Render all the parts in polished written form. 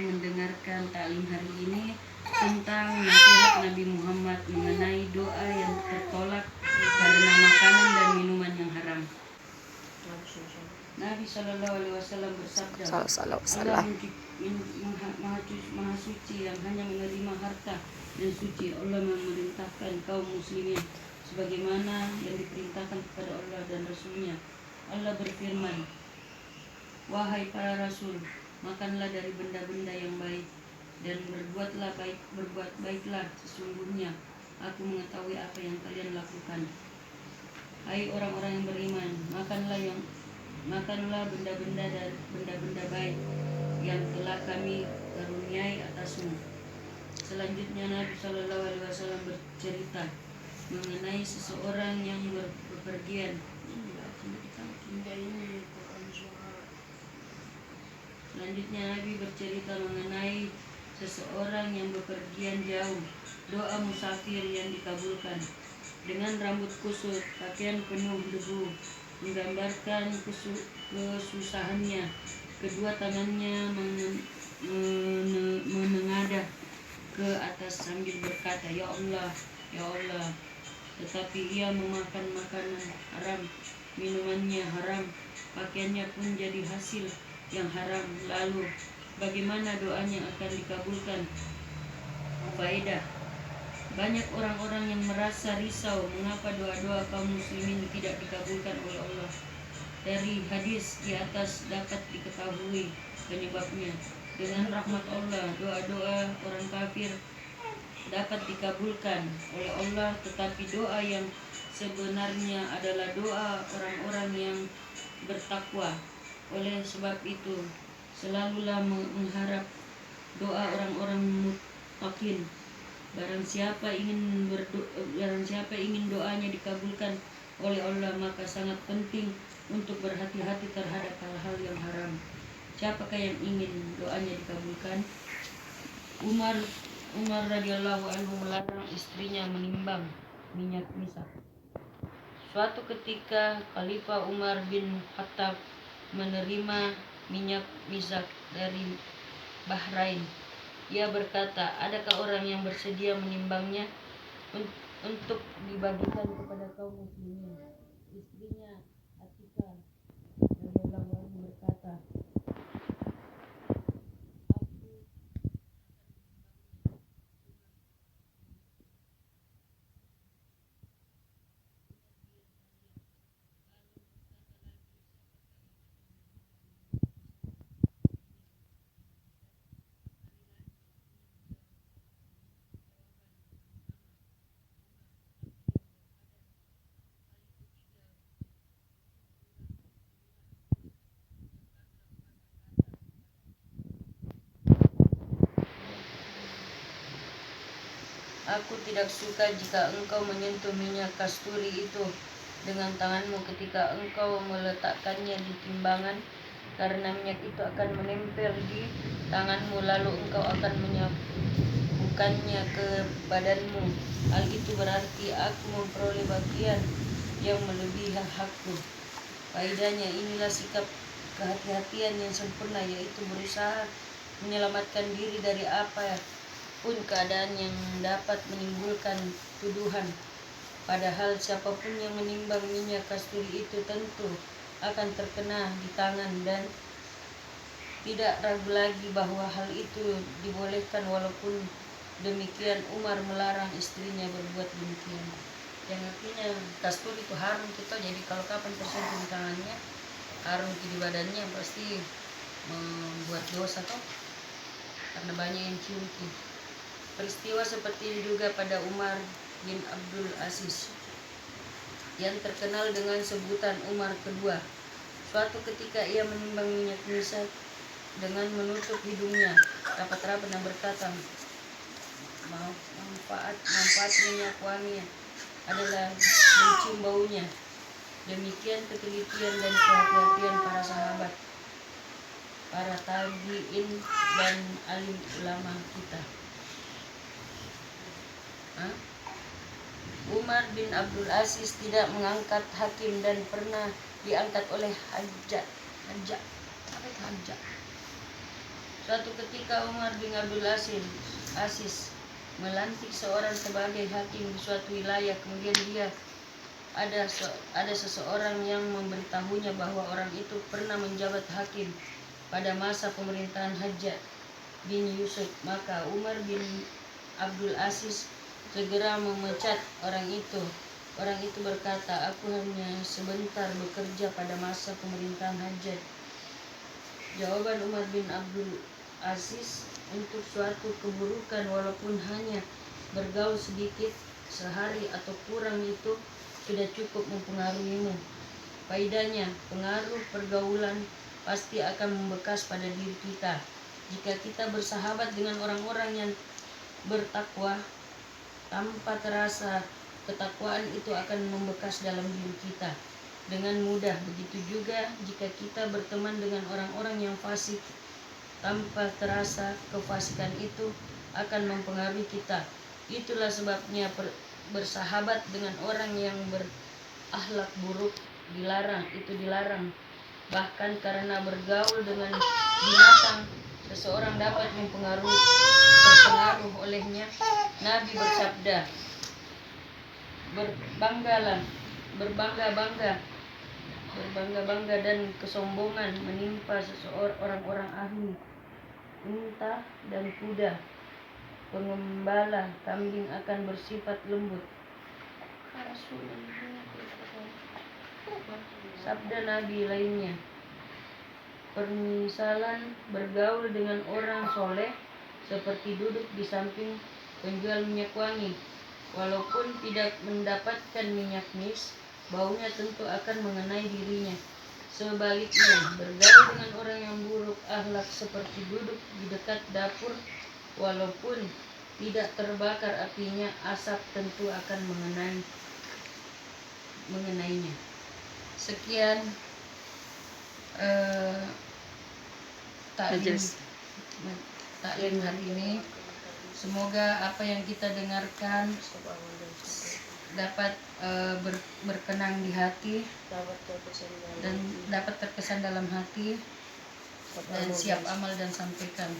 mendengarkan taklim hari ini tentang nasihat Nabi Muhammad mengenai doa yang tertolak karena makanan dan minuman yang haram. Nabi SAW bersabda, Allah maha suci yang hanya menerima harta dan suci. Allah memerintahkan kaum muslimin sebagaimana yang diperintahkan kepada Allah dan Rasulnya. Allah berfirman, wahai para rasul, makanlah dari benda-benda yang baik dan berbuat baiklah, sesungguhnya aku mengetahui apa yang kalian lakukan. Hai orang-orang yang beriman, makanlah benda-benda baik yang telah kami karuniai atasmu. Selanjutnya Nabi SAW bercerita mengenai seseorang yang bepergian. Jauh, doa musafir yang dikabulkan. Dengan rambut kusut, pakaian penuh debu, menggambarkan kesusahannya. Kedua tangannya menengadah ke atas sambil berkata, Ya Allah, Ya Allah. Tetapi ia memakan makanan haram, minumannya haram, pakaiannya pun jadi hasil yang haram. Lalu bagaimana doanya akan dikabulkan? Faedah: banyak orang-orang yang merasa risau mengapa doa-doa kaum muslimin tidak dikabulkan oleh Allah. Dari hadis di atas dapat diketahui penyebabnya. Dengan rahmat Allah, doa-doa orang kafir dapat dikabulkan oleh Allah, tetapi doa yang sebenarnya adalah doa orang-orang yang bertakwa. Oleh sebab itu, selalulah mengharap doa orang-orang muttaqin. Barang siapa ingin doanya dikabulkan oleh Allah, maka sangat penting untuk berhati-hati terhadap hal-hal yang haram. Siapakah yang ingin doanya dikabulkan? Umar radhiyallahu anhu melarang istrinya menimbang minyak misak. Suatu ketika Khalifah Umar bin Khattab menerima minyak misak dari Bahrain. Ia berkata, adakah orang yang bersedia menimbangnya untuk dibagikan kepada kaum muslimin? Istrinya Atika radhiyallahu anha berkata, aku tidak suka jika engkau menyentuh minyak kasturi itu dengan tanganmu ketika engkau meletakkannya di timbangan, karena minyak itu akan menempel di tanganmu lalu engkau akan menyapukannya ke badanmu. Hal itu berarti aku memperoleh bagian yang melebihi hakku. Faedahnya, inilah sikap kehati-hatian yang sempurna, yaitu berusaha menyelamatkan diri dari apa pun keadaan yang dapat menimbulkan tuduhan. Padahal siapapun yang menimbang minyak kasturi itu tentu akan terkena di tangan, dan tidak ragu lagi bahwa hal itu dibolehkan. Walaupun demikian, Umar melarang istrinya berbuat demikian. Yang artinya kasturi itu harum kita, jadi kalau kapan tersentuh di tangannya, harum di badannya, pasti membuat dosa toh, karena banyak yang cium. Peristiwa seperti ini juga pada Umar bin Abdul Aziz yang terkenal dengan sebutan Umar kedua. Suatu ketika ia menimbang minyak misak dengan menutup hidungnya rapat-rapat dan berkata, manfaat minyak wangi adalah mencium baunya. Demikian ketelitian dan kehati-hatian para sahabat, para tabi'in dan alim ulama kita. Umar bin Abdul Aziz tidak mengangkat hakim dan pernah diangkat oleh Hajjaj. Apa itu Hajjaj? Suatu ketika Umar bin Abdul Aziz melantik seorang sebagai hakim di suatu wilayah. Kemudian ada seseorang yang memberitahunya bahwa orang itu pernah menjabat hakim pada masa pemerintahan Hajjaj bin Yusuf. Maka Umar bin Abdul Aziz segera memecat orang itu. Orang itu berkata, "Aku hanya sebentar bekerja pada masa pemerintahan Hajjaj." Jawaban Umar bin Abdul Aziz, "Untuk suatu keburukan walaupun hanya bergaul sedikit sehari atau kurang itu sudah cukup mempengaruhimu." Faedahnya, pengaruh pergaulan pasti akan membekas pada diri kita. Jika kita bersahabat dengan orang-orang yang bertakwa, tanpa terasa ketakwaan itu akan membekas dalam diri kita dengan mudah. Begitu juga jika kita berteman dengan orang-orang yang fasik, tanpa terasa kefasikan itu akan mempengaruhi kita. Itulah sebabnya bersahabat dengan orang yang berakhlak buruk dilarang. Bahkan karena bergaul dengan binatang, seseorang dapat terpengaruh olehnya. Nabi bersabda, berbangga-bangga dan kesombongan menimpa orang-orang ahli unta dan kuda. Pengembala kambing akan bersifat lembut. Sabda Nabi lainnya, permisalan bergaul dengan orang soleh seperti duduk di samping penjual minyak wangi. Walaupun tidak mendapatkan minyak mis, baunya tentu akan mengenai dirinya. Sebaliknya, bergaul dengan orang yang buruk akhlak seperti duduk di dekat dapur, walaupun tidak terbakar apinya, asap tentu akan mengenainya. Sekian taklim hari ini. Semoga apa yang kita dengarkan dapat berkenan di hati dan dapat terkesan dalam hati dan siap amal dan sampaikan.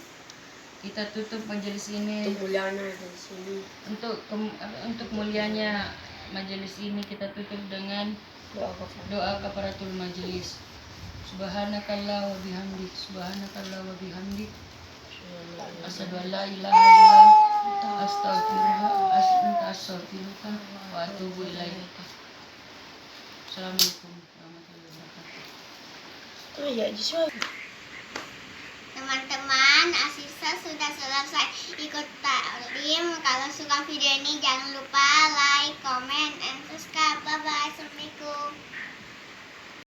Kita tutup majelis ini untuk mulianya majelis ini kita tutup dengan doa kafaratul majelis. Subhanakallah wa bihamdik, asyhadu an la ilaha illa anta astaghfiruka wa atubu ilaik. Assalamualaikum warahmatullahi wabarakatuh. Teman-teman, Asisa sudah selesai ikut taklim. Kalau suka video ini jangan lupa like, comment, and subscribe. Bye bye. Assalamualaikum.